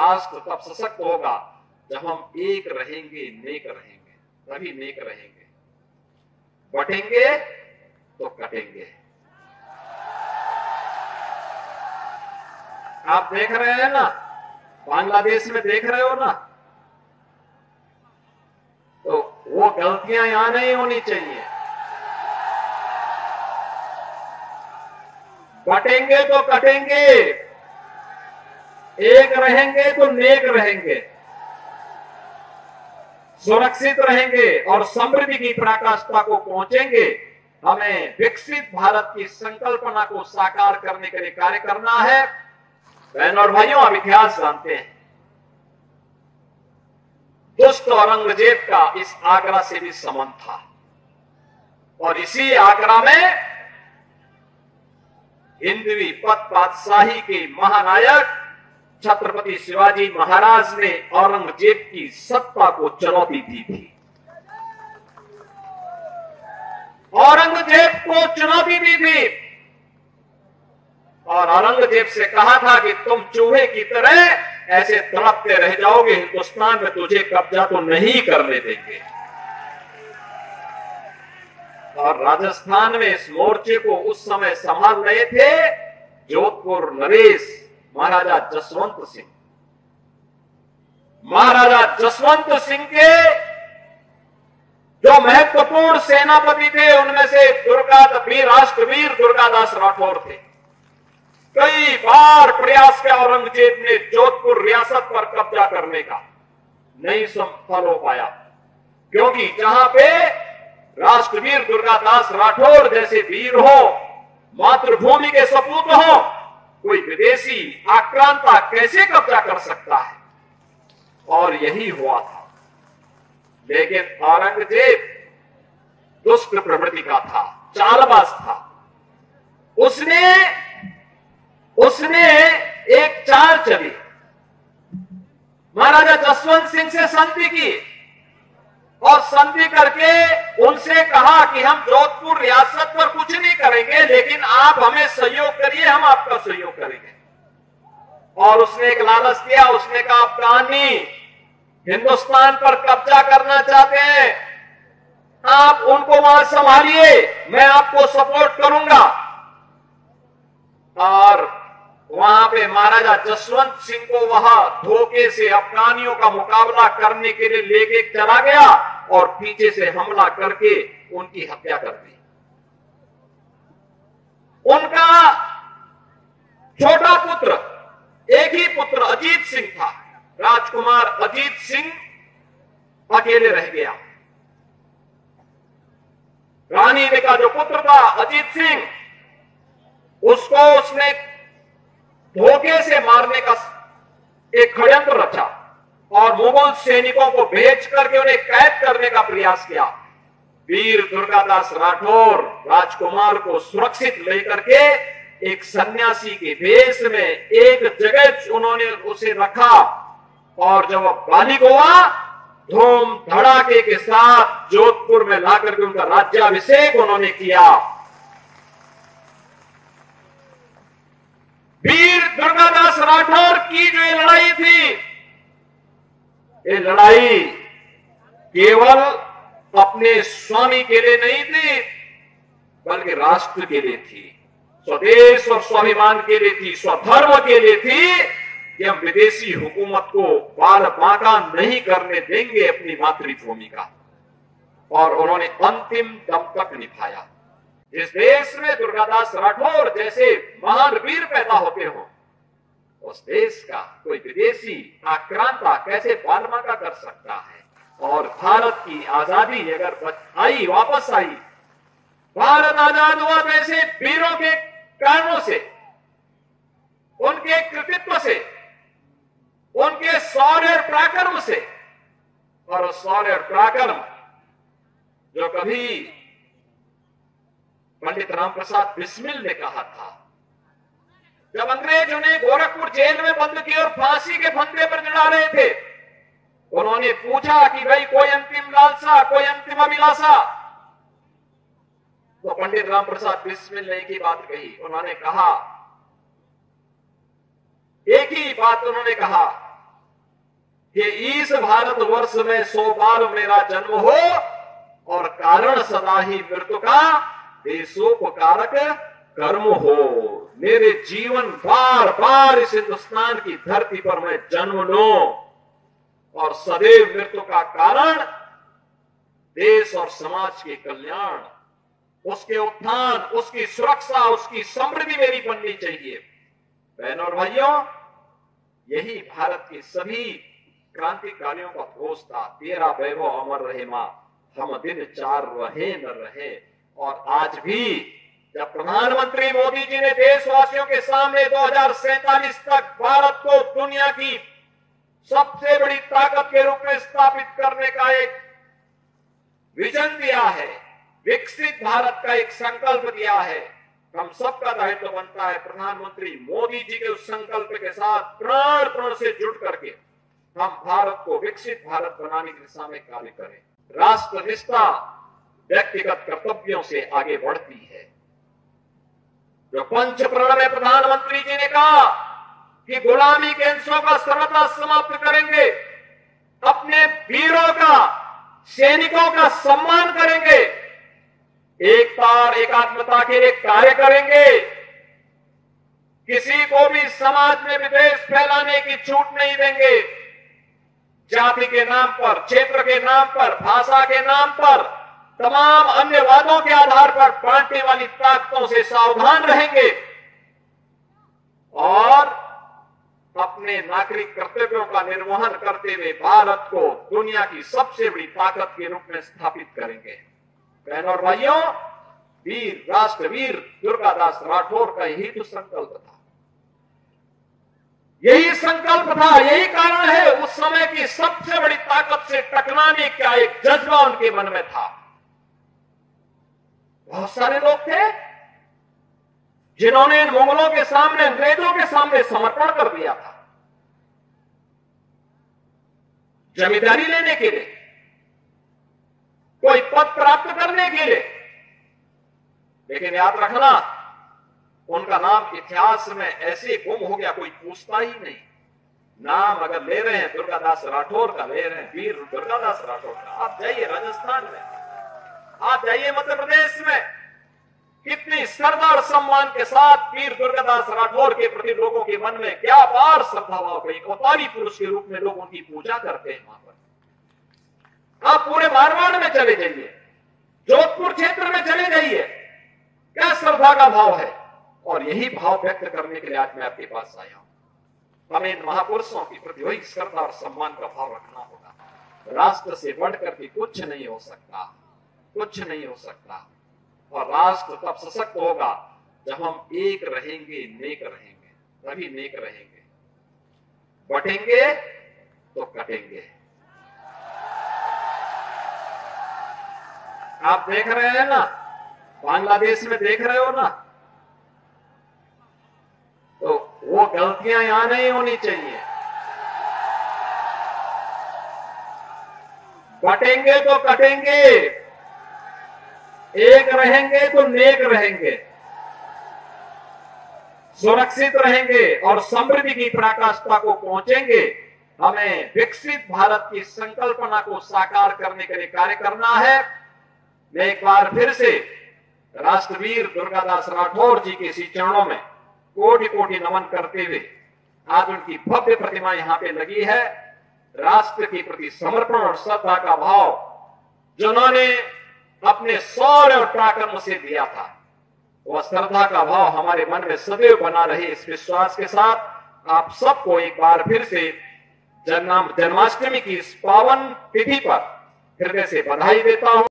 राष्ट्र तब सशक्त होगा जब हम एक रहेंगे, नेक रहेंगे, तभी नेक रहेंगे। बटेंगे तो कटेंगे। आप देख रहे हैं ना, बांग्लादेश में देख रहे हो ना, तो वो गलतियां यहां नहीं होनी चाहिए। बटेंगे तो कटेंगे, एक रहेंगे तो नेक रहेंगे, सुरक्षित रहेंगे और समृद्धि की पराकाष्ठा को पहुंचेंगे। हमें विकसित भारत की संकल्पना को साकार करने के लिए कार्य करना है। बहनों और भाइयों, आप इतिहास जानते हैं, दुष्ट औरंगजेब का इस आगरा से भी संबंध था और इसी आगरा में हिंदवी पद बादशाही के महानायक छत्रपति शिवाजी महाराज ने औरंगजेब की सत्ता को चुनौती दी थी। औरंगजेब को चुनौती दी थी और औरंगजेब से कहा था कि तुम चूहे की तरह ऐसे तड़पते रह जाओगे, हिंदुस्तान में तुझे कब्जा तो नहीं करने देंगे। और राजस्थान में इस मोर्चे को उस समय संभाल रहे थे जोधपुर नरेश महाराजा जसवंत सिंह। महाराजा जसवंत सिंह के जो महत्वपूर्ण सेनापति थे उनमें से राष्ट्रवीर दुर्गादास राठौर थे। कई बार प्रयास किया औरंगजेब ने जोधपुर रियासत पर कब्जा करने का, नहीं सफल हो पाया, क्योंकि जहां पे राष्ट्रवीर दुर्गादास राठौर जैसे वीर हो, मातृभूमि के सपूत हो, कोई विदेशी आक्रांता कैसे कब्जा कर सकता है। और यही हुआ था। लेकिन औरंगजेब दुष्ट प्रवृत्ति का था, चालबाज था। उसने एक चाल चली, महाराजा जसवंत सिंह से संधि की और संधि करके उनसे कहा कि हम जोधपुर रियासत पर कुछ नहीं करेंगे, लेकिन आप हमें सहयोग करिए, हम आपका सहयोग करेंगे। और उसने एक लालच दिया, उसने कहा अफगानी हिंदुस्तान पर कब्जा करना चाहते हैं, आप उनको वहां संभालिए, मैं आपको सपोर्ट करूंगा। और वहां पे महाराजा जसवंत सिंह को वहां धोखे से अफगानियों का मुकाबला करने के लिए लेके चला गया और पीछे से हमला करके उनकी हत्या कर दी। उनका छोटा पुत्र, एक ही पुत्र अजीत सिंह था, राजकुमार अजीत सिंह अकेले रह गया। रानी का जो पुत्र था अजीत सिंह, उसको उसने धोखे से मारने का एक षड्यंत्र रचा और मुगल सैनिकों को भेज करके उन्हें कैद करने का प्रयास किया। वीर दुर्गादास राठौर राजकुमार को सुरक्षित लेकर के एक सन्यासी के वेश में एक जगह उन्होंने उसे रखा और जब वह बालिग हुआ, धूम धड़ाके के साथ जोधपुर में लाकर के उनका राज्याभिषेक उन्होंने किया। वीर दुर्गादास राठौर की जो ये लड़ाई थी, ये लड़ाई केवल अपने स्वामी के लिए नहीं थी, बल्कि राष्ट्र के लिए थी, स्वदेश और स्वाभिमान के लिए थी, स्वधर्म के लिए थी कि हम विदेशी हुकूमत को बाल बांका नहीं करने देंगे अपनी मातृभूमि का। और उन्होंने अंतिम दम तक निभाया। जिस देश में दुर्गादास राठौर जैसे महान वीर पैदा होते हो, उस देश का कोई विदेशी आक्रांता कैसे बालबांका कर सकता है। और भारत की आजादी अगर आई, वापस आई, भारत आजाद हुआ तो ऐसे वीरों के कारणों से, उनके कृतित्व से, उनके शौर्य और पराक्रम से। और शौर्य और पराक्रम जो कभी पंडित राम प्रसाद बिस्मिल ने कहा था, जब अंग्रेज उन्हें गोरखपुर जेल में बंद किए और फांसी के फंदे पर चढ़ा रहे थे, उन्होंने पूछा कि भाई कोई अंतिम लालसा, कोई अंतिम अभिलाषा? तो पंडित राम प्रसाद बिस्मिल ने एक ही बात कही। उन्होंने कहा, एक ही बात उन्होंने कहा कि इस भारतवर्ष में 100 बार मेरा जन्म हो और कारण सदा ही मृत्यु का देशोपकारक कर्म हो। मेरे जीवन बार बार इस हिंदुस्तान की धरती पर मैं जन्म लूं और सदैव मृत्यु का कारण देश और समाज के कल्याण, उसके उत्थान, उसकी सुरक्षा, उसकी समृद्धि मेरी बननी चाहिए। बहनों और भाइयों, यही भारत के सभी क्रांतिकारियों का घोष था, तेरा वैभव अमर रहे मां, हम दिन चार रहे न रहे। और आज भी जब प्रधानमंत्री मोदी जी ने देशवासियों के सामने 2047 तक भारत को दुनिया की सबसे बड़ी ताकत के रूप में स्थापित करने का एक विजन दिया है, विकसित भारत का एक संकल्प दिया है, हम सबका दायित्व बनता है प्रधानमंत्री मोदी जी के उस संकल्प के साथ प्राण से जुड़ करके हम भारत को विकसित भारत बनाने की दिशा में कार्य करें। राष्ट्रनिष्ठा व्यक्तिगत कर्तव्यों से आगे बढ़ती है। जो पंचप्रण में प्रधानमंत्री जी ने कहा कि गुलामी के अंशों का सर्वथा समाप्त करेंगे, अपने वीरों का, सैनिकों का सम्मान करेंगे, एकता और एकात्मता के लिए कार्य करेंगे, किसी को भी समाज में विद्वेष फैलाने की छूट नहीं देंगे, जाति के नाम पर, क्षेत्र के नाम पर, भाषा के नाम पर, तमाम अन्य वादों के आधार पर बांटने वाली ताकतों से सावधान रहेंगे और अपने नागरिक कर्तव्यों का निर्वहन करते हुए भारत को दुनिया की सबसे बड़ी ताकत के रूप में स्थापित करेंगे। बहनों और भाइयों, वीर राष्ट्रवीर दुर्गादास राठौर का यही तो संकल्प था, यही संकल्प था, यही कारण है उस समय की सबसे बड़ी ताकत से टकराने का एक जज्बा उनके मन में था। बहुत सारे लोग थे जिन्होंने मुगलों के सामने, अंग्रेजों के सामने समर्पण कर दिया था जमींदारी लेने के लिए, कोई पद प्राप्त करने के लिए। लेकिन याद रखना, उनका नाम इतिहास में ऐसे गुम हो गया, कोई पूछता ही नहीं। नाम अगर ले रहे हैं दुर्गादास राठौर का, ले रहे हैं वीर दुर्गादास राठौर का। आप जाइए राजस्थान में, आप जाइए मध्य प्रदेश में, कितनी श्रद्धा और सम्मान के साथ वीर दुर्गादास राठौर के प्रति लोगों के मन में क्या अपार श्रद्धा भाव, एक अवतारी पुरुष के रूप में लोग उनकी पूजा करते हैं। वहां पर आप पूरे मारवाड़ में चले जाइए, जोधपुर क्षेत्र में चले जाइए, क्या श्रद्धा का भाव है। और यही भाव व्यक्त करने के लिए आज मैं आपके पास आया हूं। हमें इन महापुरुषों के प्रति वही श्रद्धा और सम्मान का भाव रखना होगा। राष्ट्र से बढ़कर के कुछ नहीं हो सकता, कुछ नहीं हो सकता। और राष्ट्र तब सशक्त होगा जब हम एक रहेंगे, नेक रहेंगे, तभी नेक रहेंगे। बटेंगे तो कटेंगे। आप देख रहे हैं ना, बांग्लादेश में देख रहे हो ना, तो वो गलतियां यहां नहीं होनी चाहिए। बटेंगे तो कटेंगे, एक रहेंगे तो नेक रहेंगे, सुरक्षित रहेंगे और समृद्धि की पराकाष्ठा को पहुंचेंगे। हमें विकसित भारत की संकल्पना को साकार करने के लिए कार्य करना है। मैं एक बार फिर से राष्ट्रवीर दुर्गादास राठौर जी के इसी चरणों में कोटि कोटि नमन करते हुए, आज उनकी भव्य प्रतिमा यहां पे लगी है। राष्ट्र के प्रति समर्पण और श्रद्धा का भाव जिन्होंने अपने शौर्य और पराक्रम से दिया था, वह श्रद्धा का भाव हमारे मन में सदैव बना रहे। इस विश्वास के साथ आप सबको एक बार फिर से जन्माष्टमी की इस पावन तिथि पर हृदय से बधाई देता हूं।